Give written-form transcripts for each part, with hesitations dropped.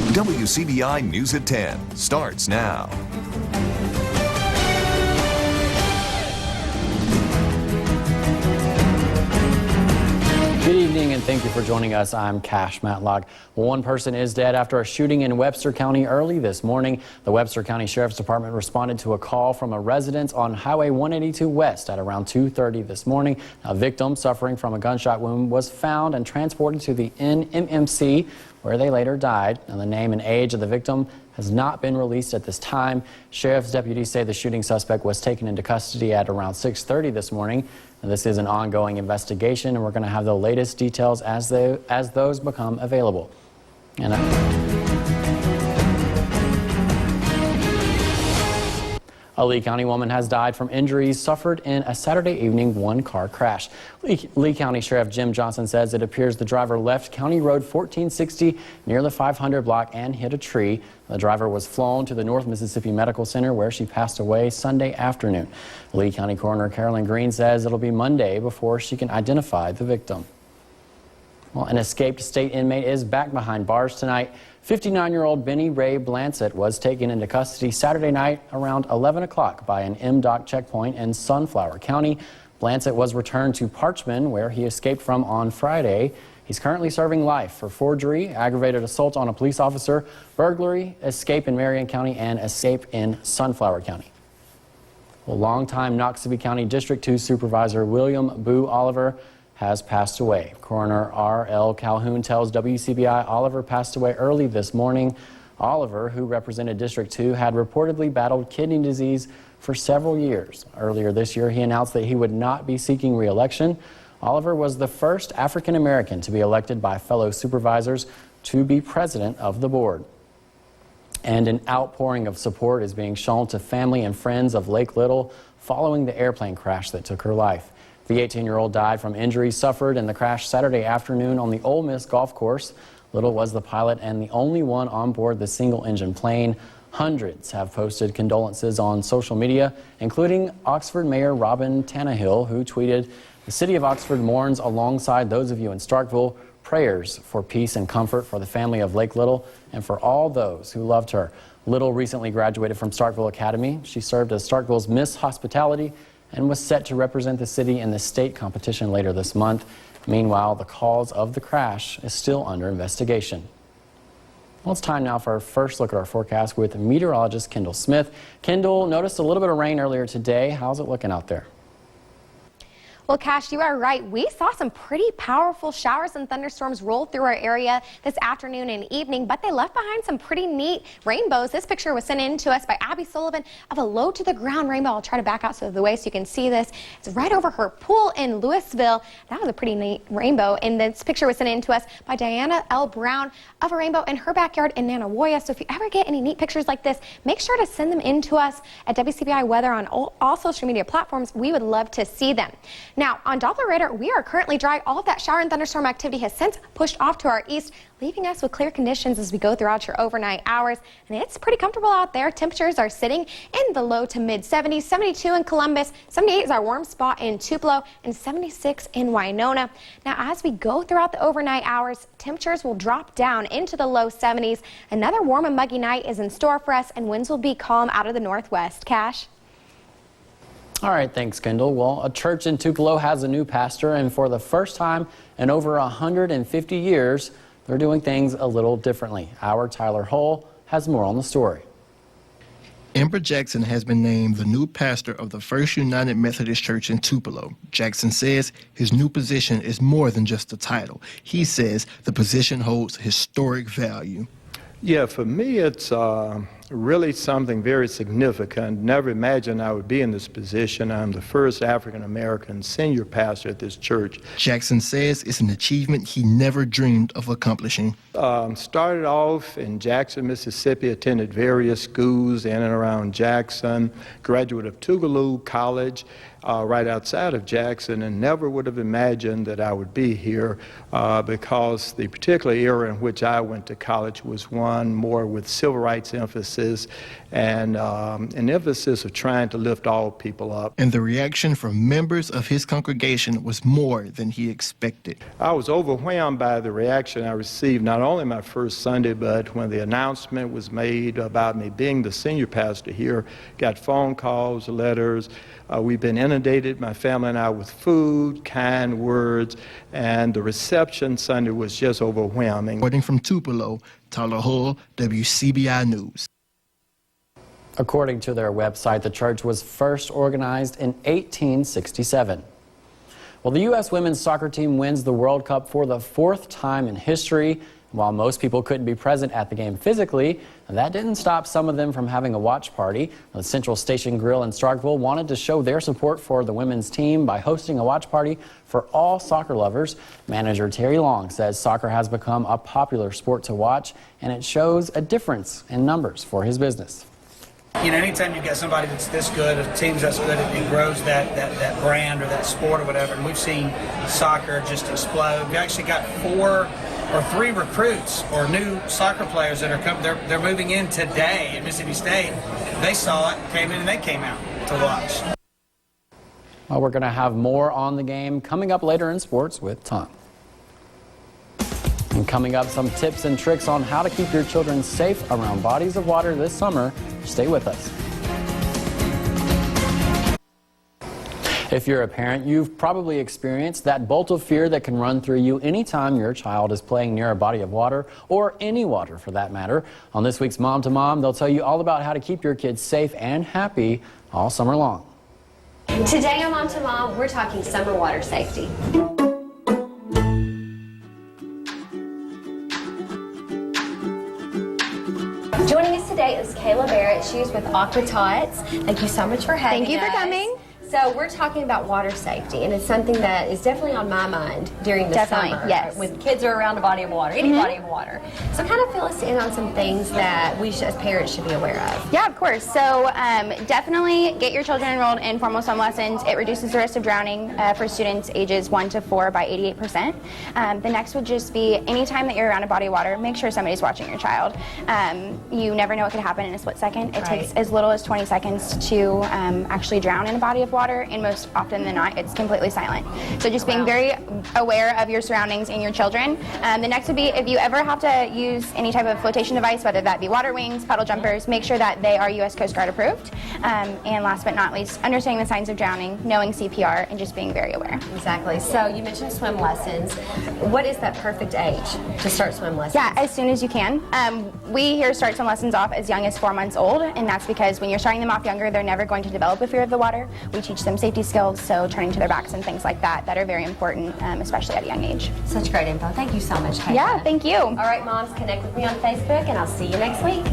WCBI News at 10 starts now. Good evening and thank you for joining us. I'm Cash Matlock. One person is dead after a shooting in Webster County early this morning. The Webster County Sheriff's Department responded to a call from a resident on Highway 182 West at around 2:30 this morning. A victim suffering from a gunshot wound was found and transported to the NMMC where they later died. Now, the name and age of the victim has not been released at this time. Sheriff's deputies say the shooting suspect was taken into custody at around 6:30 this morning. Now, this is an ongoing investigation, and we're going to have the latest details as those become available. And a Lee County woman has died from injuries suffered in a Saturday evening one-car crash. Lee County Sheriff Jim Johnson says it appears the driver left County Road 1460 near the 500 block and hit a tree. The driver was flown to the North Mississippi Medical Center where she passed away Sunday afternoon. Lee County Coroner Carolyn Green says it'll be Monday before she can identify the victim. Well, an escaped state inmate is back behind bars tonight. 59-year-old Benny Ray Blancett was taken into custody Saturday night around 11 o'clock by an MDOC checkpoint in Sunflower County. Blancett was returned to Parchman, where he escaped from on Friday. He's currently serving life for forgery, aggravated assault on a police officer, burglary, escape in Marion County, and escape in Sunflower County. Well, longtime Noxubee County District 2 Supervisor William Boo Oliver has passed away. Coroner R.L. Calhoun tells WCBI Oliver passed away early this morning. Oliver, who represented District 2, had reportedly battled kidney disease for several years. Earlier this year, he announced that he would not be seeking re-election. Oliver was the first African American to be elected by fellow supervisors to be president of the board. And an outpouring of support is being shown to family and friends of Lake Little following the airplane crash that took her life. The 18-year-old died from injuries suffered in the crash Saturday afternoon on the Ole Miss golf course. Little was the pilot and the only one on board the single-engine plane. Hundreds have posted condolences on social media, including Oxford Mayor Robin Tannehill, who tweeted, "The city of Oxford mourns alongside those of you in Starkville. Prayers for peace and comfort for the family of Lake Little and for all those who loved her." Little recently graduated from Starkville Academy. She served as Starkville's Miss Hospitality and was set to represent the city in the state competition later this month. Meanwhile, the cause of the crash is still under investigation. Well, it's time now for our first look at our forecast with meteorologist Kendall Smith. Kendall, noticed a little bit of rain earlier today. How's it looking out there? Well, Cash, you are right. We saw some pretty powerful showers and thunderstorms roll through our area this afternoon and evening, but they left behind some pretty neat rainbows. This picture was sent in to us by Abby Sullivan of a low-to-the-ground rainbow. I'll try to back out so the way so you can see this. It's right over her pool in Louisville. That was a pretty neat rainbow. And this picture was sent in to us by Diana L. Brown of a rainbow in her backyard in Nanawoya. So if you ever get any neat pictures like this, make sure to send them in to us at WCBI Weather on all social media platforms. We would love to see them. Now, on Doppler radar, we are currently dry. All of that shower and thunderstorm activity has since pushed off to our east, leaving us with clear conditions as we go throughout your overnight hours. And it's pretty comfortable out there. Temperatures are sitting in the low to mid 70s, 72 in Columbus, 78 is our warm spot in Tupelo, and 76 in Winona. Now, as we go throughout the overnight hours, temperatures will drop down into the low 70s. Another warm and muggy night is in store for us, and winds will be calm out of the northwest. Cash? All right, thanks, Kendall. Well, a church in Tupelo has a new pastor, and for the first time in over 150 years, they're doing things a little differently. Our Tyler Hull has more on the story. Amber Jackson has been named the new pastor of the First United Methodist Church in Tupelo. Jackson says his new position is more than just a title. He says the position holds historic value. Yeah, for me, it's really something very significant. Never imagined I would be in this position. I'm the first African-American senior pastor at this church. Jackson says it's an achievement he never dreamed of accomplishing. Started off in Jackson, Mississippi, attended various schools in and around Jackson, graduate of Tougaloo College, right outside of Jackson, and never would have imagined that I would be here because the particular era in which I went to college was one more with civil rights emphasis emphasis and an emphasis of trying to lift all people up. And the reaction from members of his congregation was more than he expected. I was overwhelmed by the reaction I received, not only my first Sunday, but when the announcement was made about me being the senior pastor here. Got phone calls, letters. We've been inundated, my family and I, with food, kind words, and the reception Sunday was just overwhelming. Reporting from Tupelo, Tyler Hull, WCBI News. According to their website, the church was first organized in 1867. Well, the U.S. women's soccer team wins the World Cup for the fourth time in history. While most people couldn't be present at the game physically, that didn't stop some of them from having a watch party. The Central Station Grill in Starkville wanted to show their support for the women's team by hosting a watch party for all soccer lovers. Manager Terry Long says soccer has become a popular sport to watch, and it shows a difference in numbers for his business. You know, anytime you get somebody that's this good, a team that's good, it grows that brand or that sport or whatever. And we've seen soccer just explode. We actually got 4 or 3 recruits or new soccer players that are coming. They're moving in today at Mississippi State. They saw it, came in, and they came out to watch. Well, we're going to have more on the game coming up later in sports with Tom. And coming up, some tips and tricks on how to keep your children safe around bodies of water this summer. Stay with us. If you're a parent, you've probably experienced that bolt of fear that can run through you anytime your child is playing near a body of water, or any water for that matter. On this week's Mom to Mom, they'll tell you all about how to keep your kids safe and happy all summer long. Today on Mom to Mom, we're talking summer water safety. Joining us today is Kayla Barrett. She's with Aqua Tots. Thank you so much for having us. Thank you for coming. So we're talking about water safety, and it's something that is definitely on my mind during the summer. Yes. When kids are around a body of water, any body of water. So kind of fill us in on some things that we as parents should be aware of. Yeah, of course. So definitely get your children enrolled in formal swim lessons. It reduces the risk of drowning for students ages 1 to 4 by 88%. The next would just be anytime that you're around a body of water, make sure somebody's watching your child. You never know what could happen in a split second. It takes as little as 20 seconds to actually drown in a body of water, and most often than not, it's completely silent. So just being very aware of your surroundings and your children. The next would be if you ever have to use any type of flotation device, whether that be water wings, puddle jumpers, make sure that they are U.S. Coast Guard approved. And last but not least, understanding the signs of drowning, knowing CPR, and just being very aware. Exactly. So you mentioned swim lessons. What is that perfect age to start swim lessons? Yeah, as soon as you can. We here start swim lessons off as young as 4 months old, and that's because when you're starting them off younger, they're never going to develop a fear of the water. We teach them safety skills, so turning to their backs and things like that are very important, especially at a young age. Such great info. Thank you so much, Kayla. Yeah, thank you. All right, moms, connect with me on Facebook, and I'll see you next week.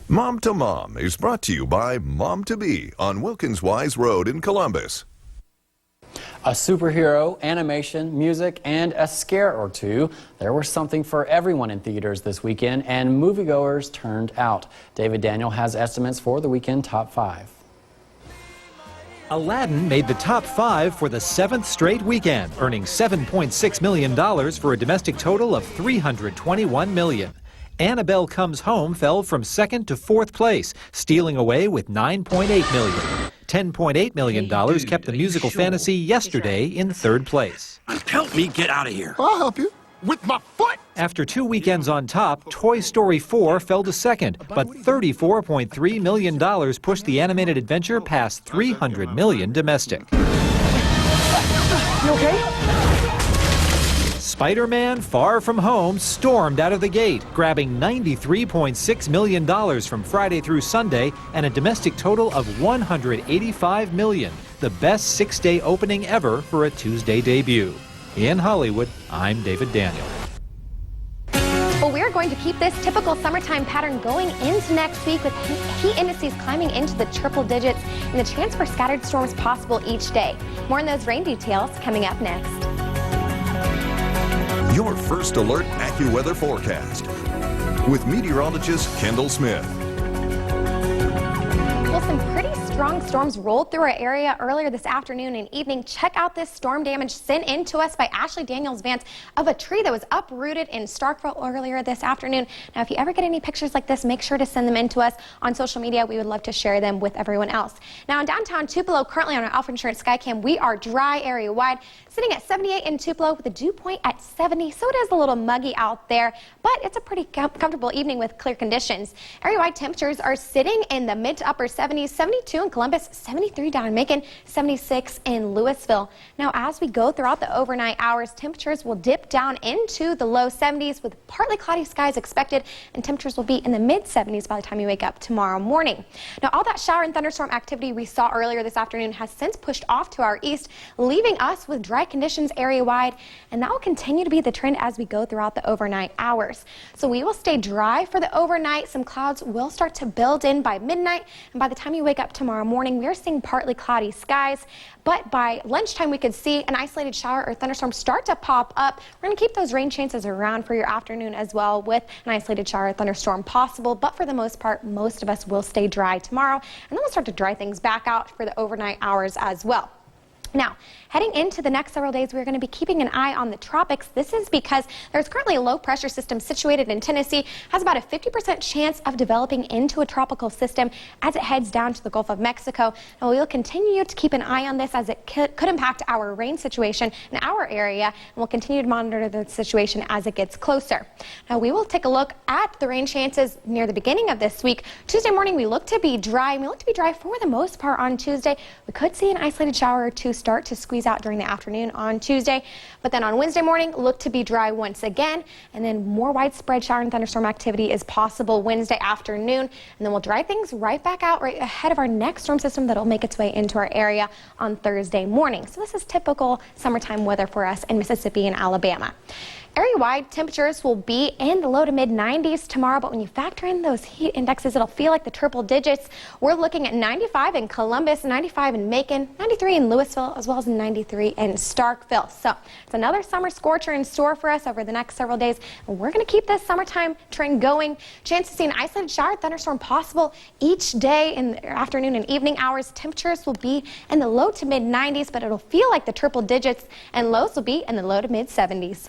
Mom to Mom is brought to you by Mom to Be on Wilkins Wise Road in Columbus. A superhero, animation, music, and a scare or two. There was something for everyone in theaters this weekend, and moviegoers turned out. David Daniel has estimates for the weekend top 5. Aladdin made the top 5 for the 7th straight weekend, earning $7.6 million for a domestic total of $321 million. Annabelle Comes Home fell from 2nd to 4th place, stealing away with $9.8 million. $10.8 million kept the musical fantasy Yesterday in 3rd place. Help me get out of here. I'll help you. With my foot! After 2 weekends on top, Toy Story 4 fell to 2nd, but $34.3 million pushed the animated adventure past $300 million domestic. You okay? Spider-Man Far From Home stormed out of the gate, grabbing $93.6 million from Friday through Sunday and a domestic total of $185 million, the best 6-day opening ever for a Tuesday debut. In Hollywood, I'm David Daniel. Well, we're going to keep this typical summertime pattern going into next week with heat indices climbing into the triple digits and the chance for scattered storms possible each day. More on those rain details coming up next. Your first alert AccuWeather forecast with meteorologist Kendall Smith. Well, some pretty strong storms rolled through our area earlier this afternoon and evening. Check out this storm damage sent in to us by Ashley Daniels Vance of a tree that was uprooted in Starkville earlier this afternoon. Now, if you ever get any pictures like this, make sure to send them in to us on social media. We would love to share them with everyone else. Now, in downtown Tupelo, currently on our Alpha Insurance Skycam, we are dry area-wide, sitting at 78 in Tupelo with a dew point at 70. So it is a little muggy out there, but it's a pretty comfortable evening with clear conditions. Area-wide temperatures are sitting in the mid to upper 70s, 72 in Columbus, 73 down in Macon, 76 in Louisville. Now, as we go throughout the overnight hours, temperatures will dip down into the low 70s with partly cloudy skies expected, and temperatures will be in the mid 70s by the time you wake up tomorrow morning. Now, all that shower and thunderstorm activity we saw earlier this afternoon has since pushed off to our east, leaving us with dry conditions area-wide, and that will continue to be the trend as we go throughout the overnight hours. So we will stay dry for the overnight. Some clouds will start to build in by midnight, and by the time you wake up tomorrow morning, we are seeing partly cloudy skies, but by lunchtime we could see an isolated shower or thunderstorm start to pop up. We're going to keep those rain chances around for your afternoon as well, with an isolated shower or thunderstorm possible, but for the most part, most of us will stay dry tomorrow, and then we'll start to dry things back out for the overnight hours as well. Now, heading into the next several days, we're going to be keeping an eye on the tropics. This is because there's currently a low pressure system situated in Tennessee, has about a 50% chance of developing into a tropical system as it heads down to the Gulf of Mexico. Now, we will continue to keep an eye on this as it could impact our rain situation in our area, and we'll continue to monitor the situation as it gets closer. Now, we will take a look at the rain chances near the beginning of this week. Tuesday morning, we look to be dry, and we look to be dry for the most part on Tuesday. We could see an isolated shower or two start to squeeze out during the afternoon on Tuesday, but then on Wednesday morning, look to be dry once again, and then more widespread shower and thunderstorm activity is possible Wednesday afternoon, and then we'll dry things right back out right ahead of our next storm system that'll make its way into our area on Thursday morning. So this is typical summertime weather for us in Mississippi and Alabama. Area-wide temperatures will be in the low to mid 90s tomorrow, but when you factor in those heat indexes, it'll feel like the triple digits. We're looking at 95 in Columbus, 95 in Macon, 93 in Louisville, as well as 93 in Starkville. So it's another summer scorcher in store for us over the next several days, and we're going to keep this summertime trend going. Chance to see an isolated shower thunderstorm possible each day in the afternoon and evening hours. Temperatures will be in the low to mid 90s, but it'll feel like the triple digits, and lows will be in the low to mid 70s.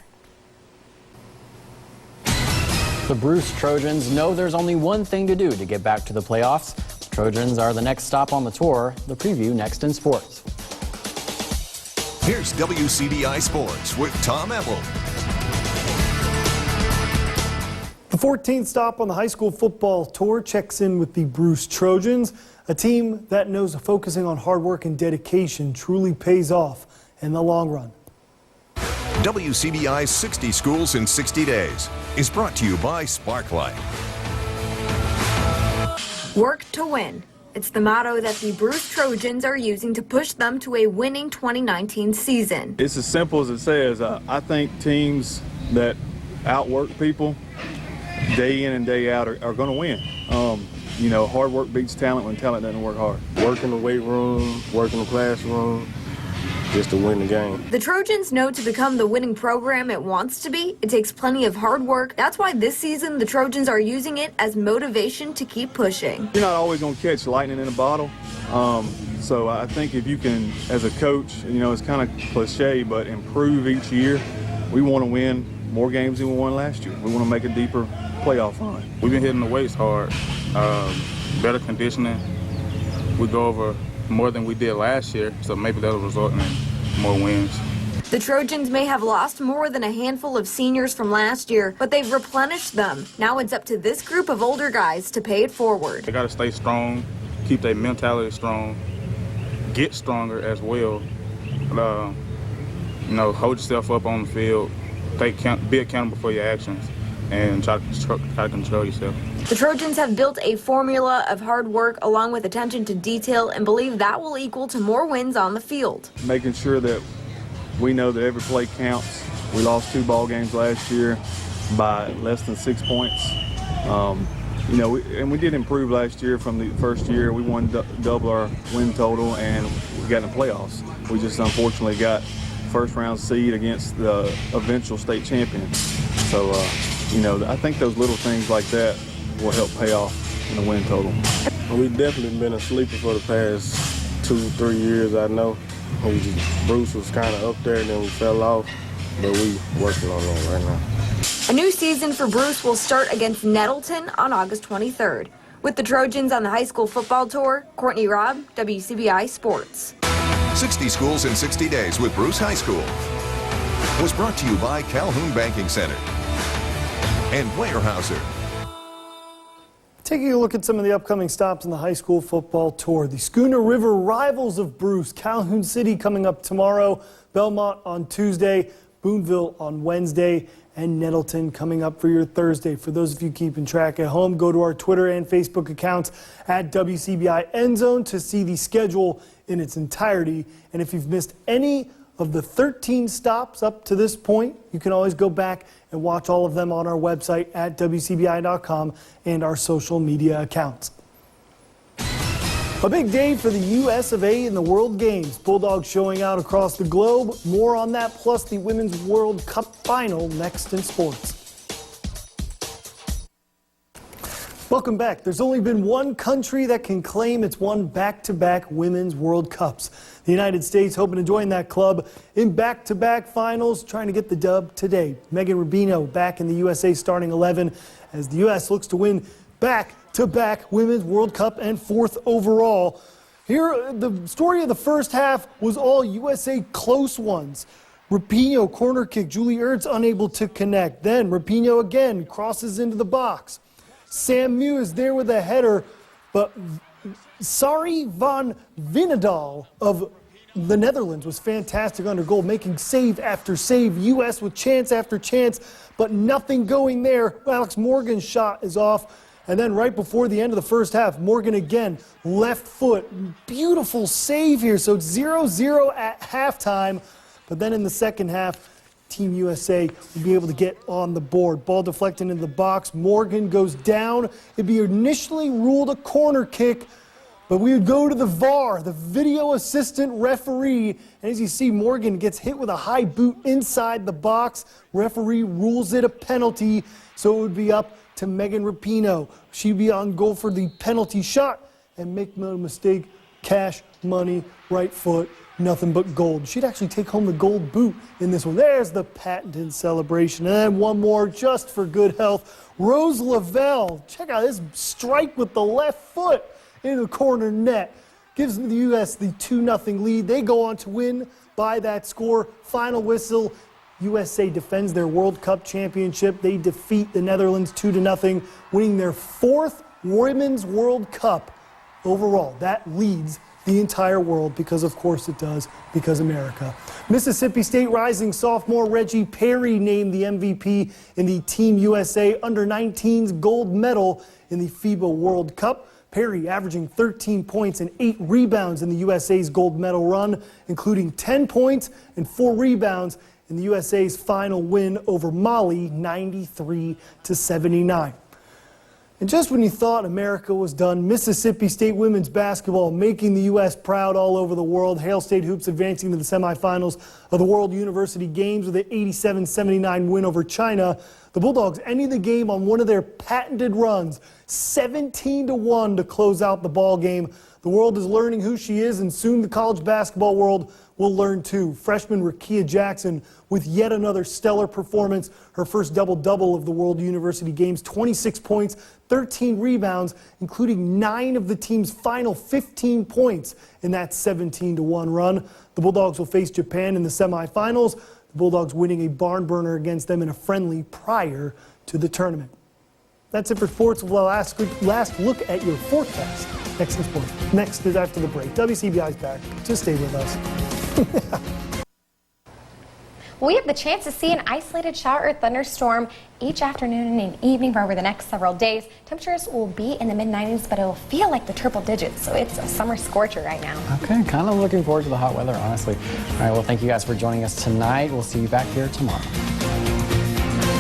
The Bruce Trojans know there's only one thing to do to get back to the playoffs. The Trojans are the next stop on the tour. The preview next in sports. Here's WCBI Sports with Tom Ebel. The 14th stop on the high school football tour checks in with the Bruce Trojans, a team that knows focusing on hard work and dedication truly pays off in the long run. WCBI's 60 Schools in 60 Days is brought to you by Sparklight. Work to win. It's the motto that the Bruce Trojans are using to push them to a winning 2019 season. It's as simple as it says. I think teams that outwork people day in and day out are going to win. You know, hard work beats talent when talent doesn't work hard. Work in the weight room, work in the classroom, just to win the game. The Trojans know to become the winning program it wants to be, it takes plenty of hard work. That's why this season the Trojans are using it as motivation to keep pushing. You're not always going to catch lightning in a bottle. So I think if you can, as a coach, you know, it's kind of cliche, but improve each year. We want to win more games than we won last year. We want to make a deeper playoff run. We've been hitting the weights hard, better conditioning. We go over more than we did last year, so maybe that'll result in more wins. The Trojans may have lost more than a handful of seniors from last year, but they've replenished them. Now it's up to this group of older guys to pay it forward. They got to stay strong, keep their mentality strong, get stronger as well. You know, hold yourself up on the field, be accountable for your actions, and try to control yourself. The Trojans have built a formula of hard work along with attention to detail and believe that will equal to more wins on the field. Making sure that we know that every play counts. We lost 2 ball games last year by less than 6 points. You know, we did improve last year from the first year. We won double our win total, and we got in the playoffs. We just unfortunately got first round seed against the eventual state champion. So, you know, I think those little things like that will help pay off in the win total. We definitely been a sleeper for the past 2-3 years, I know. Bruce was kind of up there, and then we fell off, but we working on that right now. A new season for Bruce will start against Nettleton on August 23rd. With the Trojans on the high school football tour, Courtney Robb, WCBI Sports. 60 schools in 60 days with Bruce High School was brought to you by Calhoun Banking Center and Weyerhaeuser. Taking a look at some of the upcoming stops on the high school football tour. The Schooner River rivals of Bruce, Calhoun City coming up tomorrow, Belmont on Tuesday, Boonville on Wednesday, and Nettleton coming up for your Thursday. For those of you keeping track at home, go to our Twitter and Facebook accounts at WCBI Endzone to see the schedule in its entirety. And if you've missed any of the 13 stops up to this point, you can always go back and watch all of them on our website at WCBI.com and our social media accounts. A big day for the US of A in the World Games. Bulldogs showing out across the globe. More on that, plus the Women's World Cup final next in sports. Welcome back. There's only been one country that can claim it's won back-to-back Women's World Cups. The United States hoping to join that club in back-to-back finals, trying to get the dub today. Megan Rapinoe back in the USA starting 11 as the U.S. looks to win back-to-back Women's World Cup and 4th overall. Here, the story of the first half was all USA close ones. Rapinoe corner kick, Julie Ertz unable to connect. Then Rapinoe again crosses into the box. Sam Mew is there with a header, but Sari van Vinedal of the Netherlands was fantastic under goal, making save after save. U.S. with chance after chance, but nothing going there. Alex Morgan's shot is off. And then right before the end of the first half, Morgan again, left foot. Beautiful save here. So it's 0-0 at halftime. But then in the second half, Team USA will be able to get on the board. Ball deflected into the box. Morgan goes down. It'd be initially ruled a corner kick, but we would go to the VAR, the video assistant referee. And as you see, Morgan gets hit with a high boot inside the box. Referee rules it a penalty, so it would be up to Megan Rapinoe. She'd be on goal for the penalty shot. And make no mistake, cash, money, right foot, nothing but gold. She'd actually take home the gold boot in this one. There's the patented celebration. And then one more just for good health. Rose Lavelle, check out this strike with the left foot into the corner net. Gives the U.S. the 2-0 lead. They go on to win by that score. Final whistle. USA defends their World Cup championship. They defeat the Netherlands 2-0, winning their 4th Women's World Cup overall. That leads the entire world, because of course it does, because America. Mississippi State rising sophomore Reggie Perry named the MVP in the Team USA Under-19's gold medal in the FIBA World Cup. Perry averaging 13 points and 8 rebounds in the USA's gold medal run, including 10 points and 4 rebounds in the USA's final win over Mali, 93-79. And just when you thought America was done, Mississippi State women's basketball making the U.S. proud all over the world. Hail State Hoops advancing to the semifinals of the World University Games with an 87-79 win over China. The Bulldogs ending the game on one of their patented runs, 17-1 to close out the ball game. The world is learning who she is, and soon the college basketball world will learn too. Freshman Rakia Jackson with yet another stellar performance. Her first double-double of the World University Games, 26 points, 13 rebounds, including 9 of the team's final 15 points in that 17-1 run. The Bulldogs will face Japan in the semifinals. The Bulldogs winning a barn burner against them in a friendly prior to the tournament. That's it for sports. We'll last look at your forecast next in sports. Next is after the break. WCBI's back. Just stay with us. We have the chance to see an isolated shower or thunderstorm each afternoon and evening for over the next several days. Temperatures will be in the mid-90s, but it will feel like the triple digits, so it's a summer scorcher right now. Okay, kind of looking forward to the hot weather, honestly. All right, well, thank you guys for joining us tonight. We'll see you back here tomorrow.